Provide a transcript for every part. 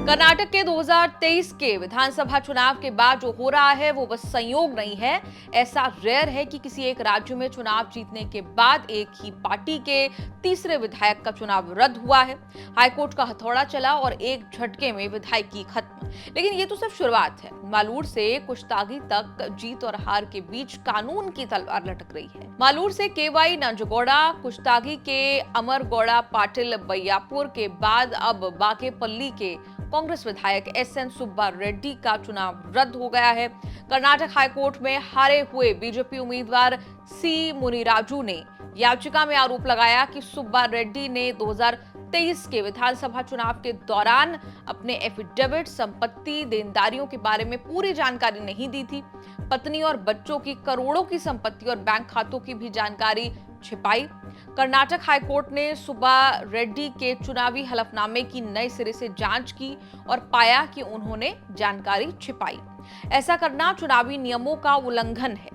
कर्नाटक के 2023 के विधानसभा चुनाव के बाद जो हो रहा है वो बस संयोग नहीं है। ऐसा रेयर है कि किसी एक राज्य में चुनाव जीतने के बाद एक ही पार्टी के तीसरे विधायक का चुनाव रद्द हुआ है। हाईकोर्ट का हथौड़ा चला और एक झटके में विधायकी खत्म। लेकिन ये तो सिर्फ शुरुआत है। मालूर से कुश्तागी तक जीत और हार के बीच कानून की तलवार लटक रही है। मालूर से केवाई नंजगौड़ा, कुश्तागी के अमरगौड़ा पाटिल बयापुर के बाद अब बागेपल्ली के कांग्रेस विधायक एसएन सुब्बा रेड्डी का चुनाव रद्द हो गया है। कर्नाटक हाईकोर्ट में हारे हुए बीजेपी उम्मीदवार सी मुनिराजू ने याचिका में आरोप लगाया कि सुब्बा रेड्डी ने 2023 के विधानसभा चुनाव के दौरान अपने एफिडेविट, संपत्ति, देनदारियों के बारे में पूरी जानकारी नहीं दी थी। पत्नी और बच्चों की करोड़ों की संपत्ति और बैंक खातों की भी जानकारी छिपाई। कर्नाटक हाईकोर्ट ने सुब्बा रेड्डी के चुनावी हलफनामे की नए सिरे से जांच की और पाया कि उन्होंने जानकारी छिपाई। ऐसा करना चुनावी नियमों का उल्लंघन है।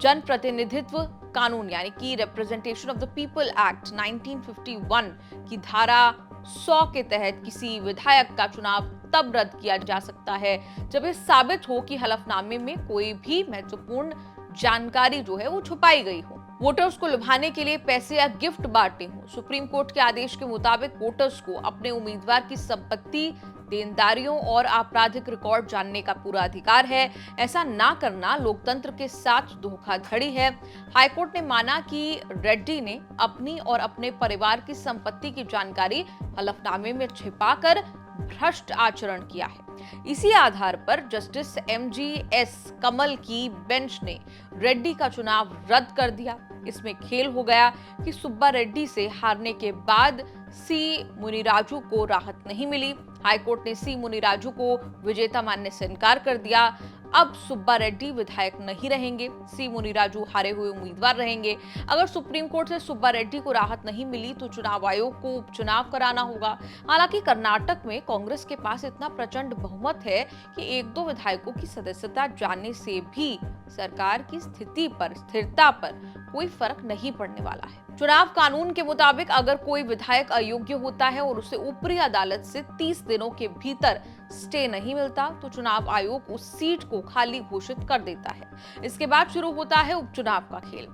जन प्रतिनिधित्व कानून यानी कि representation of the people act 1951 की धारा 100 के तहत किसी विधायक का चुनाव तब रद्द किया जा सकता है जब यह साबित हो कि हलफनामे में कोई भी महत्वपूर्ण जानकारी जो है वो छुपाई गई हो, वोटर्स को लुभाने के लिए पैसे या गिफ्ट बांटने हो। सुप्रीम कोर्ट के आदेश के मुताबिक वोटर्स को अपने उम्मीदवार की संपत्ति, देनदारियों और आपराधिक रिकॉर्ड जानने का पूरा अधिकार है। ऐसा ना करना लोकतंत्र के साथ धोखाधड़ी है। हाईकोर्ट ने माना कि रेड्डी ने अपनी और अपने परिवार की संपत्ति की जानकारी हलफनामे में छिपाकर भ्रष्ट आचरण किया है। इसी आधार पर जस्टिस MGS कमल की बेंच ने रेड्डी का चुनाव रद्द कर दिया। इसमें खेल हो गया कि सुब्बा रेड्डी से हारने के बाद सी मुनिराजू को राहत नहीं मिली। हाईकोर्ट ने सी मुनिराजू को विजेता मानने से इनकार कर दिया। अब सुब्बा रेड्डी विधायक नहीं रहेंगे, सी मुनिराजू हारे हुए उम्मीदवार रहेंगे। अगर सुप्रीम कोर्ट से सुब्बा रेड्डी को राहत नहीं मिली तो चुनाव आयोग को उपचुनाव कराना होगा। हालांकि कर्नाटक में कांग्रेस के पास इतना प्रचंड बहुमत है कि एक दो विधायकों की सदस्यता जाने से भी सरकार की स्थिरता पर कोई फर्क नहीं पड़ने वाला है। चुनाव कानून के मुताबिक अगर कोई विधायक अयोग्य होता है और उसे ऊपरी अदालत से 30 दिनों के भीतर स्टे नहीं मिलता तो चुनाव आयोग उस सीट को खाली घोषित कर देता है। इसके बाद शुरू होता है उपचुनाव का खेल।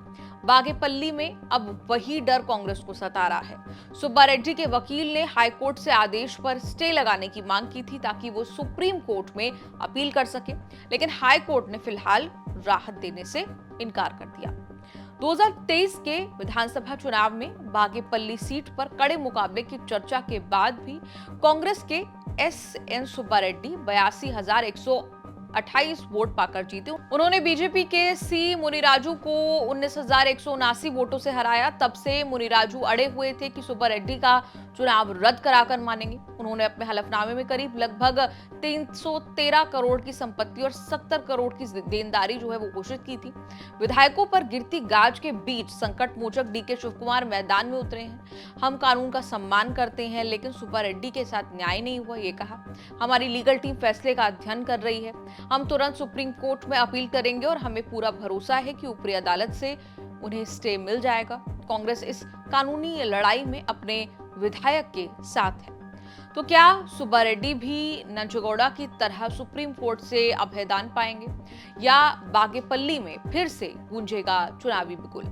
बागेपल्ली में अब वही डर कांग्रेस को सता रहा है। सुब्बा रेड्डी के वकील ने हाईकोर्ट से आदेश पर स्टे लगाने की मांग की थी ताकि वो सुप्रीम कोर्ट में अपील कर सके, लेकिन हाईकोर्ट ने फिलहाल राहत देने से इनकार कर दिया। 2023 के विधानसभा चुनाव में बागेपल्ली सीट पर कड़े मुकाबले की चर्चा के बाद भी कांग्रेस के एसएन सुब्बा रेड्डी 82,128 वोट पाकर जीते। उन्होंने बीजेपी के सी मुनिराजू को 19,179 वोटों से हराया। तब से मुनिराजू अड़े हुए थे कि सुब्बा रेड्डी का चुनाव रद्द कराकर मानेंगे। उन्होंने अपने हलफनामे में करीब लगभग 313 करोड़ की संपत्ति और 70 करोड़ की देनदारी जो है वो घोषित की थी। विधायकों पर गिरती गाज के बीच संकट मोचक डीके शिवकुमार मैदान में उतरे हैं। हम कानून का सम्मान करते हैं लेकिन सुब्बा रेड्डी के साथ न्याय नहीं हुआ, ये कहा। हमारी लीगल टीम फैसले का अध्ययन कर रही है। हम तुरंत सुप्रीम कोर्ट में अपील करेंगे और हमें पूरा भरोसा है कि ऊपरी अदालत से उन्हें स्टे मिल जाएगा। कांग्रेस इस कानूनी लड़ाई में अपने विधायक के साथ है। तो क्या सुब्बा रेड्डी भी नंजगौड़ा की तरह सुप्रीम कोर्ट से अभयदान पाएंगे या बागेपल्ली में फिर से गूंजेगा चुनावी बिगुल?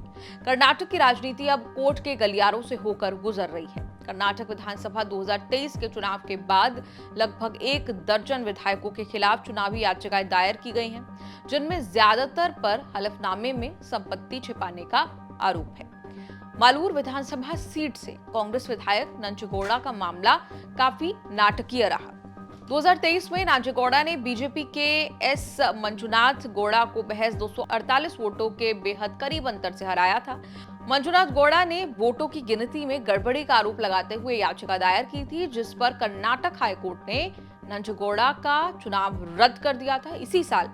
कर्नाटक की राजनीति अब कोर्ट के गलियारों से होकर गुजर रही है। कर्नाटक विधानसभा 2023 के चुनाव के बाद लगभग 1 दर्जन विधायकों के खिलाफ चुनावी याचिकाएं दायर की गई हैं, जिनमें ज्यादातर पर हलफनामे में संपत्ति छिपाने का आरोप है। मालूर विधानसभा सीट से कांग्रेस विधायक नंजगौड़ा का मामला काफी नाटकीय रहा। 2023 में नंजगौड़ा ने बीजेपी के एस मंजुनाथ गौड़ा को महज 248 वोटों के बेहद करीब अंतर से हराया था। मंजुनाथ गौड़ा ने वोटों की गिनती में गड़बड़ी का आरोप लगाते हुए याचिका दायर की थी, जिस पर कर्नाटक हाईकोर्ट ने नंजगौड़ा का चुनाव रद्द कर दिया था। इसी साल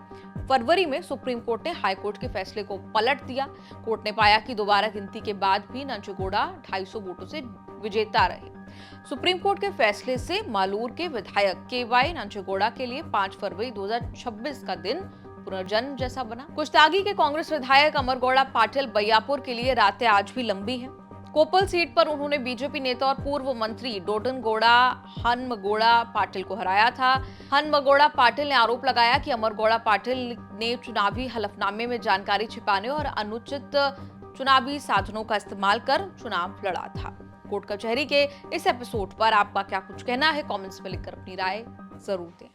फरवरी में सुप्रीम कोर्ट ने हाईकोर्ट के फैसले को पलट दिया। कोर्ट ने पाया कि दोबारा गिनती के बाद भी नंजगौड़ा 250 वोटों से विजेता रहे। सुप्रीम कोर्ट के फैसले से मालूर के विधायक केवाई नंजगौड़ा के लिए 5 फरवरी 2026 का दिन पुनर्जन्म जैसा बना। कुश्तागी के कांग्रेस विधायक अमरगौड़ा पाटिल बयापुर के लिए रातें आज भी लंबी हैं। कोपल सीट पर उन्होंने बीजेपी नेता और पूर्व मंत्री डोडनगौड़ा हनमगौड़ा पाटिल को हराया था। हनमगौड़ा पाटिल ने आरोप लगाया कि अमरगौड़ा पाटिल ने चुनावी हलफनामे में जानकारी छिपाने और अनुचित चुनावी साधनों का इस्तेमाल कर चुनाव लड़ा था। कोर्ट कचहरी के इस एपिसोड पर आपका क्या कुछ कहना है? कमेंट्स में लिखकर अपनी राय जरूर दें।